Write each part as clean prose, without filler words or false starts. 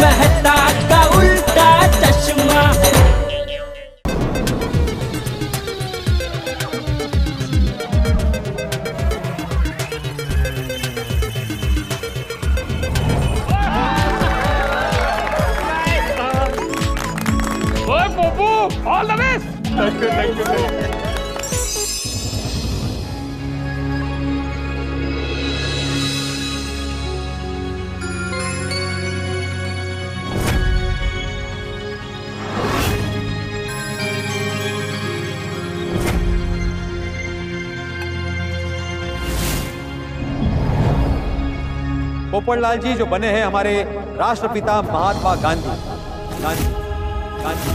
मेहता का उल्टा चश्मा। ओए Pappu, all the best. Thank you, thank you. Popatlal ji जो बने हैं हमारे राष्ट्रपिता महात्मा गांधी। गांधी गांधी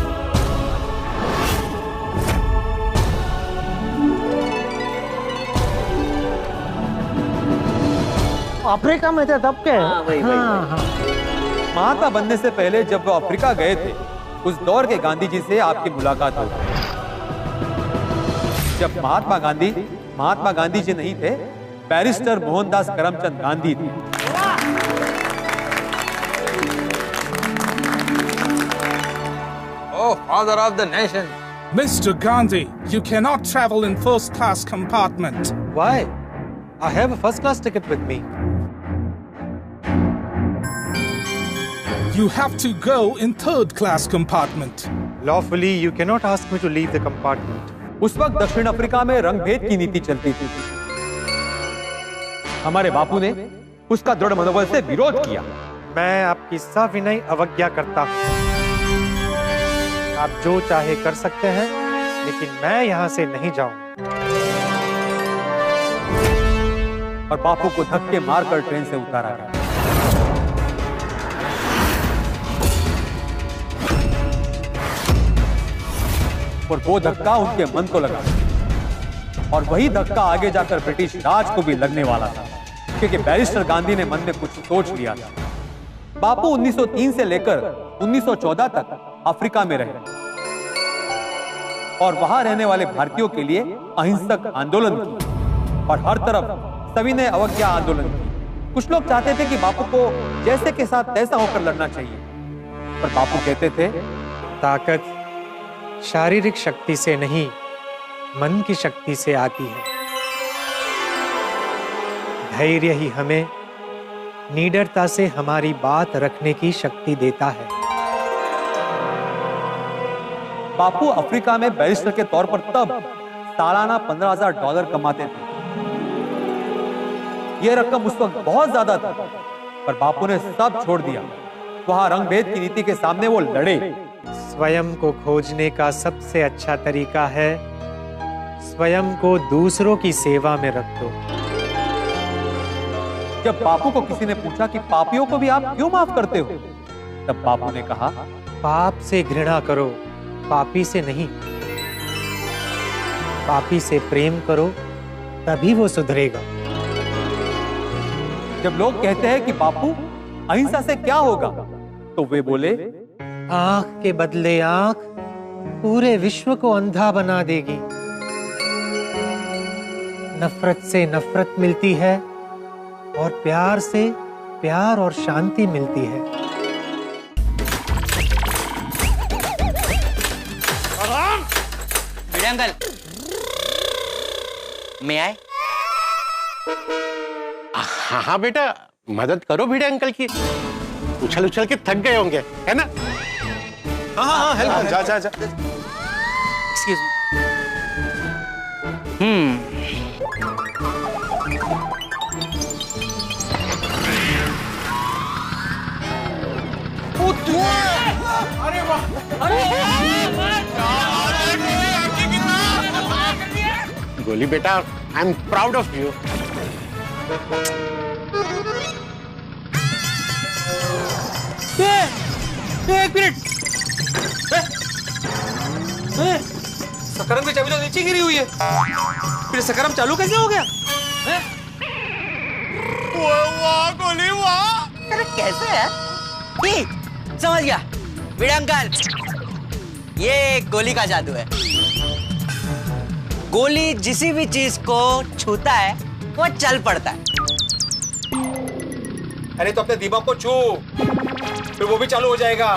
अफ्रीका में थे तब के। हाँ। महात्मा बनने से पहले जब वो अफ्रीका गए थे उस दौर के गांधी जी से आपकी मुलाकात हो गई। जब महात्मा गांधी जी नहीं थे, बैरिस्टर मोहनदास करमचंद गांधी थे। Oh, father of the nation. Mr. Gandhi, you cannot travel in first class compartment. Why? I have a first class ticket with me. You have to go in third class compartment. Lawfully, you cannot ask me to leave the compartment. उस वक्त दक्षिण Africa में रंगभेद की नीति चलती थी। हमारे बापू ने उसका दृढ़ मनोबल से विरोध किया। मैं आपकी सविनय अवज्ञा करता हूँ। आप जो चाहे कर सकते हैं, लेकिन मैं यहाँ से नहीं जाऊँ। और बापू को धक्के मारकर ट्रेन से उतारा गया। और वो धक्का उनके मन को लगा और वही धक्का आगे जाकर ब्रिटिश राज को भी लगने वाला था, क्योंकि बैरिस्टर गांधी ने मन में कुछ सोच लिया था। बापू 1903 से लेकर 1914 तक अफ्रीका में रहे और वहां रहने वाले भारतीयों के लिए अहिंसक आंदोलन किया और हर तरफ सविनय अवज्ञा आंदोलन किया। कुछ लोग चाहते थे कि बापू को जैसे के साथ तैसा होकर लड़ना चाहिए, पर बापू कहते थे ताकत शारीरिक शक्ति से नहीं, मन की शक्ति से आती है। धैर्य ही हमें निडरता से हमारी बात रखने की शक्ति देता है। बापू अफ्रीका में बैरिस्टर के तौर पर तब सालाना $15,000 कमाते थे। यह रकम उस वक्त बहुत ज्यादा था, पर बापू ने सब छोड़ दिया। वहां रंगभेद की नीति के सामने वो लड़े। स्वयं को खोजने का सबसे अच्छा तरीका है स्वयं को दूसरों की सेवा में रख दो। जब बापू को किसी ने पूछा कि पापियों को भी आप क्यों माफ करते हो, तब बापू ने कहा, पाप से घृणा करो, पापी से नहीं। पापी से प्रेम करो, तभी वो सुधरेगा। जब लोग कहते हैं कि बापू अहिंसा से क्या होगा, तो वे बोले, आंख के बदले आंख पूरे विश्व को अंधा बना देगी। नफरत से नफरत मिलती है और प्यार से प्यार और शांति मिलती है। भिड़े अंकल, मैं आए? हाँ हाँ बेटा, मदद करो भिड़े अंकल की। उछल उछल के थक गए होंगे, है ना? हाँ हाँ हाँ, हेल्प। जा जा जा। Excuse me. अरे वाह, गोली बेटा, I am proud of you. एक मिनट, सकरम की चाबी तो नीचे गिरी हुई है, फिर सकरम चालू कैसे हो गया? वाह गोली वाह! अरे कैसे है? समझ गया भिड़े अंकल, ये गोली का जादू है। गोली जिसी भी चीज को छूता है वो चल पड़ता है। अरे तो अपने दिमाग को छू। फिर वो भी चालू हो जाएगा।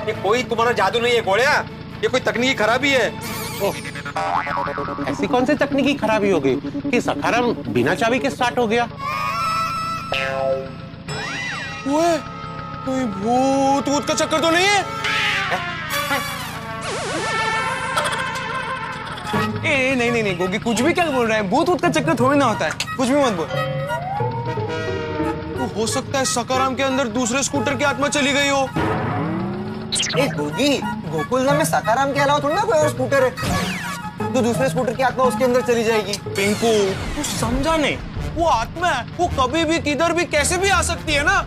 ये कोई तुम्हारा जादू नहीं है घोड़िया, ये कोई तकनीकी खराबी है। ऐसी कौन सी तकनीकी खराबी हो गई कि सखाराम बिना चाबी के स्टार्ट हो गया? ओए, कोई भूत वूत का चक्कर तो नहीं है? ए नहीं नहीं नहीं गोगी, कुछ भी क्या बोल रहा है? भूत वूत का चक्कर थोड़ी ना होता है, कुछ भी मत बोल। तो हो सकता है सखाराम के अंदर दूसरे स्कूटर की आत्मा चली गई हो। ए गोगी, गोकुलधाम में सखाराम के अलावा थोड़ी ना कोई और स्कूटर है, तो दूसरे स्कूटर की आत्मा उसके अंदर चली जाएगी। पिंकू, तू समझा नहीं, वो आत्मा है, वो कभी भी किधर भी कैसे भी आ सकती है ना।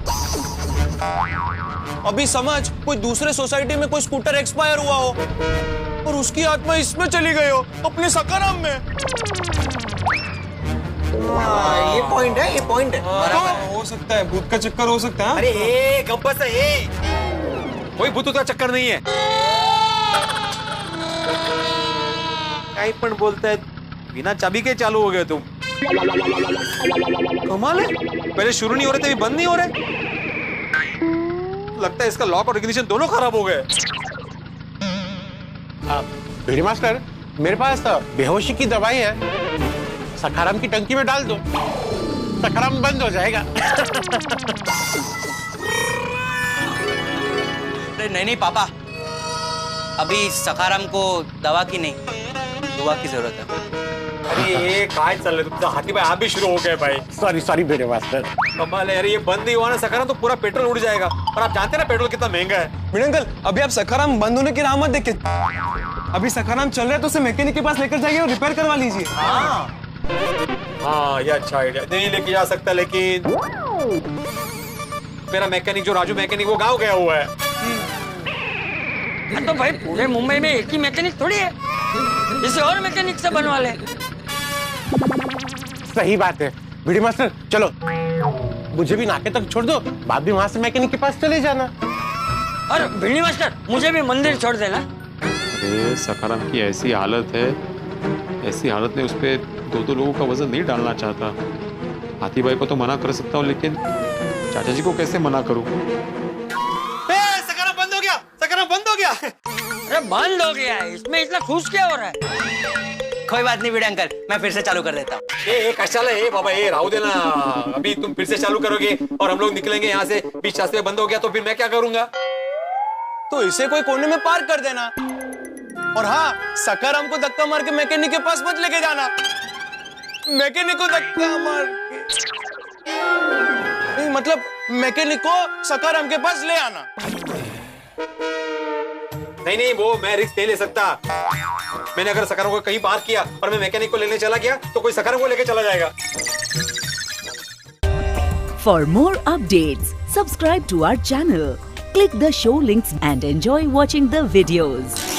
अभी समझ, कोई दूसरे सोसाइटी में कोई स्कूटर एक्सपायर हुआ हो और उसकी आत्मा इसमें चली गई हो, अपने सखाराम में। ये पॉइंट है, ये पॉइंट है। हो सकता है भूत का चक्कर हो सकता है। अरे ए गब्बस है ये, कोई भूत का चक्कर नहीं है। काई पण बोलता है, बिना चाबी के चालू हो गए तुम। कमाल है, पहले शुरू नहीं हो रहे थे, अभी बंद नहीं हो रहे। लगता है इसका लॉक और इग्निशन दोनों खराब हो गए। भिड़ी मास्टर, मेरे पास बेहोशी की दवाई है, सखाराम की टंकी में डाल दो, सखाराम बंद हो जाएगा। नहीं नहीं पापा, अभी सखाराम को दवा की नहीं, दुआ की जरूरत है। अरे ये काय चल रहे तुमचा हाथी भाई, आप भी शुरू हो गए भाई। Sorry Bhide master. कमाल है यार, ये बंद नहीं हुआ ना सखाराम तो पूरा पेट्रोल उड़ जाएगा, और आप जानते हैं ना पेट्रोल कितना महंगा है। भिड़े अंकल, अभी आप सखाराम बंद होने की राह मत देखिए, अभी सखाराम चल रहा है तो उसे मैकेनिक के पास लेकर जाइए और रिपेयर करवा लीजिए। हाँ ये अच्छा आइडिया, नहीं लेके जा सकता, लेकिन मेरा मैकेनिक जो राजू मैकेनिक वो गाँव गया हुआ है। तो भाई पूरे मुंबई में एक ही मैकेनिक थोड़ी है, इसे और मैकेनिक से बनवा ले। सही बात है भिड़ी मास्टर, चलो मुझे भी नाके तक छोड़ दो, बाद भी वहां से मैकेनिक के पास चले जाना। और भिड़ी मास्टर, मुझे भी मंदिर छोड़ देना। अरे सखाराम की ऐसी हालत है, ऐसी हालत में उस पे दो लोगों का वजन नहीं डालना चाहता। हाथी भाई को तो मना कर सकता हूँ, लेकिन चाचा जी को कैसे मना करूँ? सखाराम बंद हो गया, सखाराम बंद हो गया। अरे बंद हो गया है, इसमें इतना खुश क्या हो रहा है? कोई बात नहीं भिड़े अंकल, मैं फिर से चालू कर देता हूँ। ए कशाला है बाबा, ये राहु देना, अभी तुम फिर से चालू करोगे और हम लोग निकलेंगे यहाँ से, बीच रास्ते बंद हो गया तो फिर मैं क्या करूंगा? तो इसे कोई कोने में पार्क कर देना, और हाँ, सखाराम को धक्का मार के मैकेनिक के पास मत लेके जाना। मैकेनिक को धक्का मार के नहीं, मतलब मैकेनिक को सखाराम के पास ले आना। नहीं वो मैं रिस्क नहीं ले सकता। मैंने अगर सखाराम को कहीं पार्क किया और मैं मैकेनिक को लेने चला गया तो कोई सखाराम को लेके चला जाएगा। For more updates, subscribe to our channel, click the show links and enjoy watching the videos.